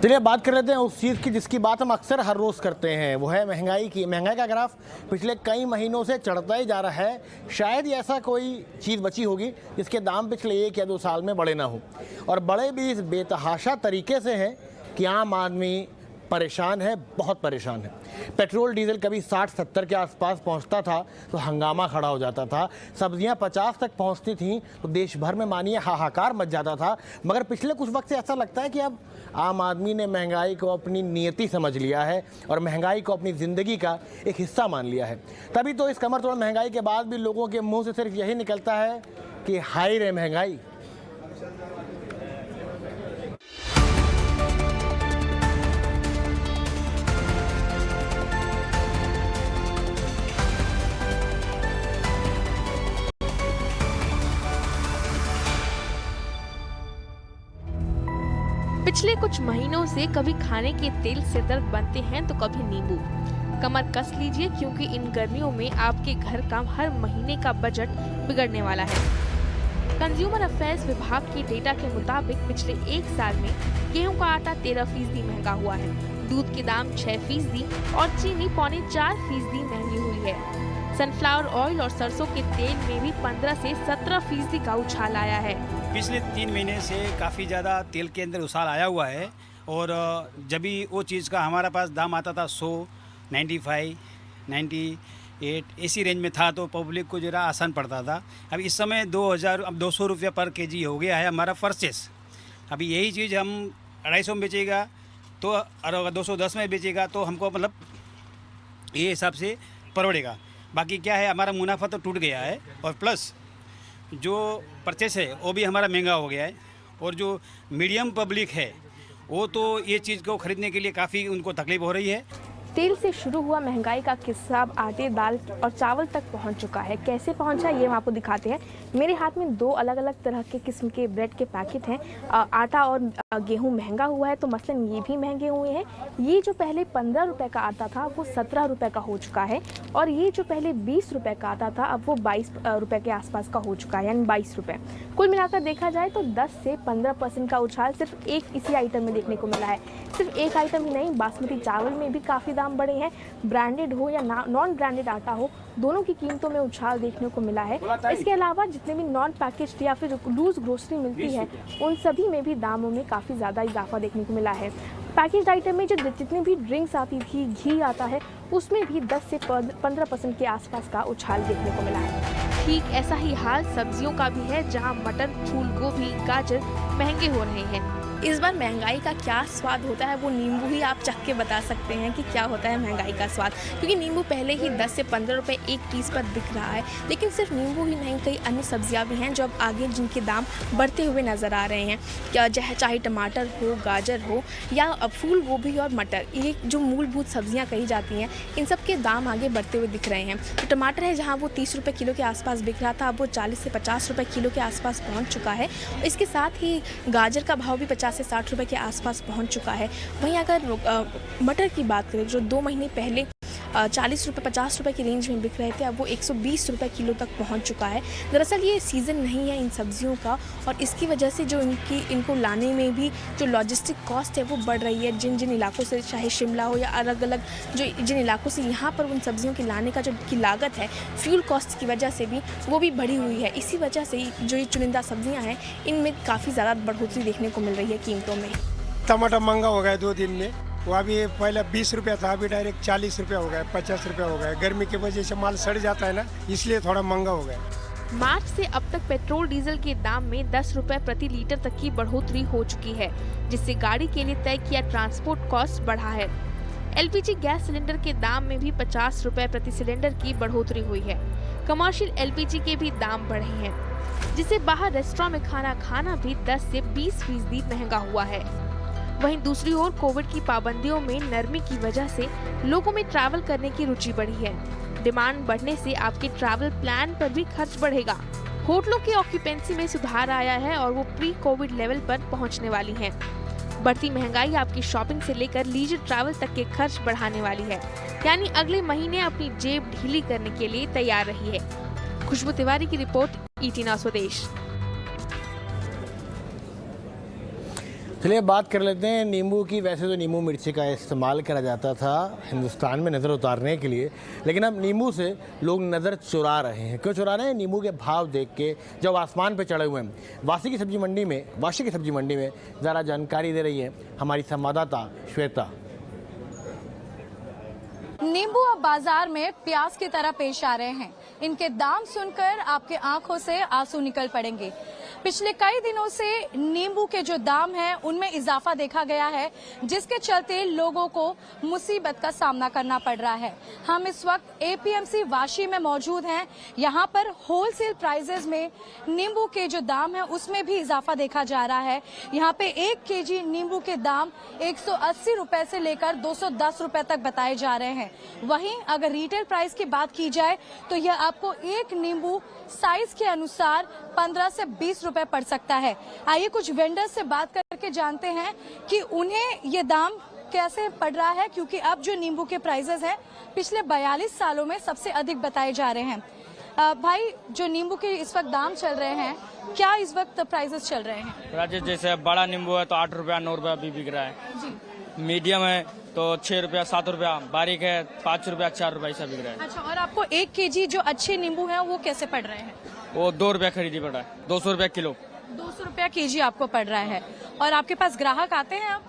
चलिए बात कर लेते हैं उस चीज़ की जिसकी बात हम अक्सर हर रोज़ करते हैं, वो है महंगाई की। महंगाई का ग्राफ पिछले कई महीनों से चढ़ता ही जा रहा है। शायद ही ऐसा कोई चीज़ बची होगी जिसके दाम पिछले 1 या 2 साल में बढ़े ना हो, और बढ़े भी इस बेतहाशा तरीके से हैं कि आम आदमी परेशान है, बहुत परेशान है। पेट्रोल डीजल कभी 60-70 के आसपास पहुंचता था तो हंगामा खड़ा हो जाता था। सब्जियां 50 तक पहुंचती थीं तो देश भर में मानिए हाहाकार मच जाता था। मगर पिछले कुछ वक्त से ऐसा लगता है कि अब आम आदमी ने महंगाई को अपनी नियति समझ लिया है और महंगाई को अपनी ज़िंदगी का एक हिस्सा मान लिया है। तभी तो इस कमर तोड़ महंगाई के बाद भी लोगों के मुँह से सिर्फ यही निकलता है कि हाय रे महंगाई। पिछले कुछ महीनों से कभी खाने के तेल से दर्द बनते हैं तो कभी नींबू। कमर कस लीजिए क्योंकि इन गर्मियों में आपके घर का हर महीने का बजट बिगड़ने वाला है। कंज्यूमर अफेयर्स विभाग के डेटा के मुताबिक पिछले 1 साल में गेहूं का आटा 13% महंगा हुआ है, दूध के दाम 6% और चीनी 3.25% महंगी हुई है। सनफ्लावर ऑयल और सरसों के तेल में भी 15 से 17% का उछाल आया है। पिछले 3 महीने से काफ़ी ज़्यादा तेल के अंदर उछाल आया हुआ है, और जब भी वो चीज़ का हमारे पास दाम आता था 100, 95, 98 इसी रेंज में था तो पब्लिक को जरा आसान पड़ता था। अब इस समय 2000 अब 200 रुपये पर केजी हो गया है हमारा परचेस। अभी यही चीज़ हम 250 में बेचेगा तो, और अगर 210 में बेचेगा तो हमको मतलब ये हिसाब से पड़ेगा। बाकी क्या है, हमारा मुनाफा तो टूट गया है, और प्लस जो परचेस है वो भी हमारा महंगा हो गया है, और जो मीडियम पब्लिक है वो तो ये चीज़ को ख़रीदने के लिए काफ़ी उनको तकलीफ हो रही है। तेल से शुरू हुआ महंगाई का किस्सा अब आटे, दाल और चावल तक पहुंच चुका है। कैसे पहुंचा ये हम आपको दिखाते हैं। मेरे हाथ में 2 अलग अलग तरह के किस्म के ब्रेड के पैकेट हैं। आटा और गेहूं महंगा हुआ है तो मसलन ये भी महंगे हुए हैं। ये जो पहले 15 रुपए का आता था वो 17 रुपए का हो चुका है, और ये जो पहले 20 रुपए का आता था अब वो 22 रुपए के आसपास का हो चुका है, यानी 22 रुपए। कुल मिलाकर देखा जाए तो 10 से 15% का उछाल सिर्फ एक इसी आइटम में देखने को मिला है। सिर्फ एक आइटम ही नहीं, बासमती चावल में भी काफ़ी दाम बढ़े हैं। ब्रांडेड हो या नॉन ब्रांडेड आटा हो, दोनों की कीमतों में उछाल देखने को मिला है। इसके अलावा जितने भी नॉन पैकेज्ड या फिर लूज ग्रोसरी मिलती है उन सभी में भी दामों में काफ़ी ज़्यादा इजाफा देखने को मिला है। पैकेज्ड आइटम में जो जितनी भी ड्रिंक्स आती थी, घी आता है, उसमें भी 10 से 15% के आसपास का उछाल देखने को मिला है। ठीक ऐसा ही हाल सब्जियों का भी है, जहां मटर, फूल गोभी, गाजर महंगे हो रहे हैं। इस बार महंगाई का क्या स्वाद होता है वो नींबू ही आप चख के बता सकते हैं कि क्या होता है महंगाई का स्वाद, क्योंकि नींबू पहले ही 10 से 15 रुपए एक पीस पर बिक रहा है। लेकिन सिर्फ नींबू ही नहीं, कई अन्य सब्जियां भी हैं जो अब आगे जिनके दाम बढ़ते हुए नज़र आ रहे हैं। क्या चाहे टमाटर हो, गाजर हो या फूल गोभी और मटर, ये जो मूलभूत सब्जियाँ कही जाती हैं, इन सब के दाम आगे बढ़ते हुए दिख रहे हैं। तो टमाटर है जहाँ वो 30 रुपये किलो के आसपास बिक रहा था, अब वो 40 से 50 रुपये किलो के आसपास पहुँच चुका है। इसके साथ ही गाजर का भाव भी 50 से 60 रुपए के आसपास पहुंच चुका है। वहीं अगर मटर की बात करें, जो 2 महीने पहले 40 रुपये 50 रुपए की रेंज में बिक रहे थे, अब वो 120 रुपए किलो तक पहुंच चुका है। दरअसल ये सीज़न नहीं है इन सब्जियों का, और इसकी वजह से जो इनको लाने में भी जो लॉजिस्टिक कॉस्ट है वो बढ़ रही है। जिन इलाकों से, चाहे शिमला हो या अलग अलग जिन इलाकों से यहाँ पर उन सब्जियों के लाने का की लागत है, फ्यूल कॉस्ट की वजह से भी वो भी बढ़ी हुई है। इसी वजह से जो ये चुनिंदा सब्जियाँ हैं इनमें काफ़ी ज़्यादा बढ़ोतरी देखने को मिल रही है कीमतों में। टमाटर महंगा हो गया 2 दिन में, वो अभी पहले 20 रुपया था, अभी डायरेक्ट 40 रुपया हो गया, 50 रुपया हो गया। गर्मी की वजह से माल सड़ जाता है ना, इसलिए थोड़ा महंगा हो गया। मार्च से अब तक पेट्रोल डीजल के दाम में 10 रुपए प्रति लीटर तक की बढ़ोतरी हो चुकी है, जिससे गाड़ी के लिए तय किया ट्रांसपोर्ट कॉस्ट बढ़ा है। एलपीजी गैस सिलेंडर के दाम में भी 50 रुपए प्रति सिलेंडर की बढ़ोतरी हुई है। कमर्शियल एलपीजी के भी दाम बढ़े हैं, जिससे बाहर रेस्टोरेंट में खाना खाना भी 10 से 20% महंगा हुआ है। वहीं दूसरी ओर कोविड की पाबंदियों में नरमी की वजह से लोगों में ट्रैवल करने की रुचि बढ़ी है। डिमांड बढ़ने से आपके ट्रैवल प्लान पर भी खर्च बढ़ेगा। होटलों की ऑक्यूपेंसी में सुधार आया है और वो प्री कोविड लेवल पर पहुंचने वाली है। बढ़ती महंगाई आपकी शॉपिंग से लेकर लीजर ट्रैवल तक के खर्च बढ़ाने वाली है, यानी अगले महीने अपनी जेब ढीली करने के लिए तैयार रही है। खुशबू तिवारी की रिपोर्ट, ET9 स्वदेश। चलिए बात कर लेते हैं नींबू की। वैसे तो नींबू मिर्ची का इस्तेमाल करा जाता था हिंदुस्तान में नज़र उतारने के लिए, लेकिन अब नींबू से लोग नज़र चुरा रहे हैं। क्यों चुरा रहे हैं? नींबू के भाव देख के जब आसमान पे चढ़े हुए हैं। वाशी की सब्जी मंडी में ज़रा जानकारी दे रही है हमारी संवाददाता श्वेता। नींबू अब बाजार में प्याज की तरह पेश आ रहे हैं। इनके दाम सुनकर आपके आंखों से आंसू निकल पड़ेंगे। पिछले कई दिनों से नींबू के जो दाम हैं उनमें इजाफा देखा गया है, जिसके चलते लोगों को मुसीबत का सामना करना पड़ रहा है। हम इस वक्त एपीएमसी वाशी में मौजूद हैं। यहाँ पर होलसेल प्राइसेस में नींबू के जो दाम है उसमें भी इजाफा देखा जा रहा है। यहाँ पे 1 केजी नींबू के दाम 180 रुपए से लेकर 210 रुपए तक बताए जा रहे हैं। वहीं अगर रिटेल प्राइस की बात की जाए तो यह आपको एक नींबू साइज के अनुसार 15 से 20 रुपए पड़ सकता है। आइए कुछ वेंडर्स से बात करके जानते हैं कि उन्हें ये दाम कैसे पड़ रहा है, क्योंकि अब जो नींबू के प्राइसेस हैं पिछले 42 सालों में सबसे अधिक बताए जा रहे हैं। भाई, जो नींबू के इस वक्त दाम चल रहे हैं, क्या इस वक्त प्राइसेस चल रहे हैं? राजेश, जैसे बड़ा नींबू है तो 8 रुपया 9 रुपया भी बिक रहा है जी। मीडियम है तो 6 रुपया 7 रुपया, बारीक है 5 रुपया 4 रुपया ऐसा बिक रहा है। अच्छा, और आपको 1 केजी जो अच्छे नींबू हैं वो कैसे पड़ रहे हैं? वो 2 रुपया खरीदी पड़ रहा है, 200 रुपया किलो। 200 रुपया केजी आपको पड़ रहा है। और आपके पास ग्राहक आते हैं अब?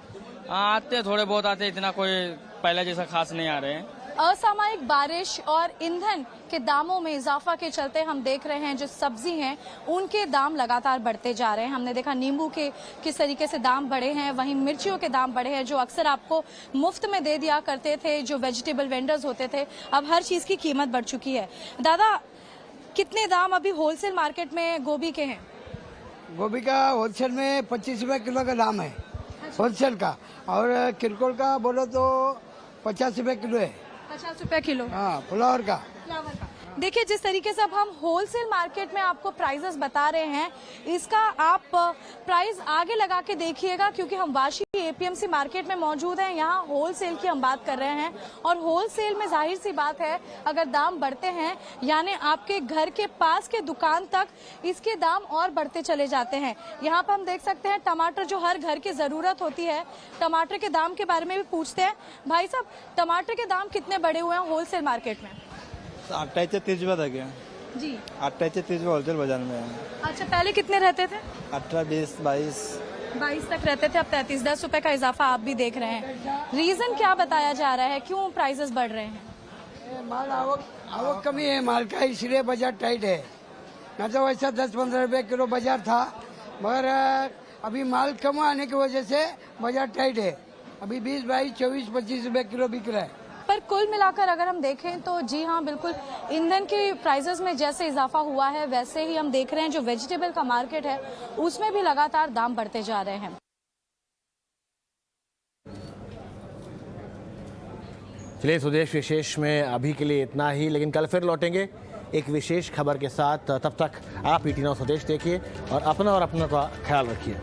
हाँ, आते हैं, थोड़े बहुत आते हैं, इतना कोई पहले जैसा खास नहीं आ रहे हैं। असामयिक बारिश और ईंधन के दामों में इजाफा के चलते हम देख रहे हैं जो सब्जी हैं उनके दाम लगातार बढ़ते जा रहे हैं। हमने देखा नींबू के किस तरीके से दाम बढ़े हैं, वहीं मिर्चियों के दाम बढ़े हैं जो अक्सर आपको मुफ्त में दे दिया करते थे जो वेजिटेबल वेंडर्स होते थे। अब हर चीज की कीमत बढ़ चुकी है। दादा, कितने दाम अभी होलसेल मार्केट में गोभी के हैं? गोभी का होलसेल में 25 रुपए किलो का दाम है होलसेल का, और किरकोल का बोलो तो 50 रुपए किलो है। 50 रुपए किलो। हाँ, फ्लावर का। देखिए, जिस तरीके से अब हम होलसेल मार्केट में आपको प्राइसेस बता रहे हैं, इसका आप प्राइस आगे लगा के देखिएगा, क्योंकि हम वाशी एपीएमसी मार्केट में मौजूद हैं। यहाँ होलसेल की हम बात कर रहे हैं, और होलसेल में जाहिर सी बात है अगर दाम बढ़ते हैं यानी आपके घर के पास के दुकान तक इसके दाम और बढ़ते चले जाते हैं। यहाँ पर हम देख सकते हैं टमाटर, जो हर घर की जरूरत होती है, टमाटर के दाम के बारे में भी पूछते हैं। भाई साहब, टमाटर के दाम कितने बढ़े हुए हैं होलसेल मार्केट में? 28 से 30 रुपये तक है जी। 28 से 30 होलसेल बाजार में है। अच्छा, पहले कितने रहते थे? 18, 20, 22 तक रहते थे, अब 33, 10 रुपए का इजाफा आप भी देख रहे हैं। रीजन क्या बताया जा रहा है, क्यों प्राइसेस बढ़ रहे हैं? माल आवक कमी है माल का, इसलिए बाजार टाइट है। न तो वैसा 10-15 रुपए किलो बाजार था, मगर अभी माल कम आने की वजह से बाजार टाइट है। अभी 20, 22, 24, 25 रुपए किलो बिक रहा है। पर कुल मिलाकर अगर हम देखें तो जी हाँ, बिल्कुल ईंधन के प्राइसेस में जैसे इजाफा हुआ है वैसे ही हम देख रहे हैं जो वेजिटेबल का मार्केट है उसमें भी लगातार दाम बढ़ते जा रहे हैं। चलिए, स्वदेश विशेष में अभी के लिए इतना ही, लेकिन कल फिर लौटेंगे एक विशेष खबर के साथ। तब तक आप ET9 स्वदेश देखिए और अपना का ख्याल रखिए।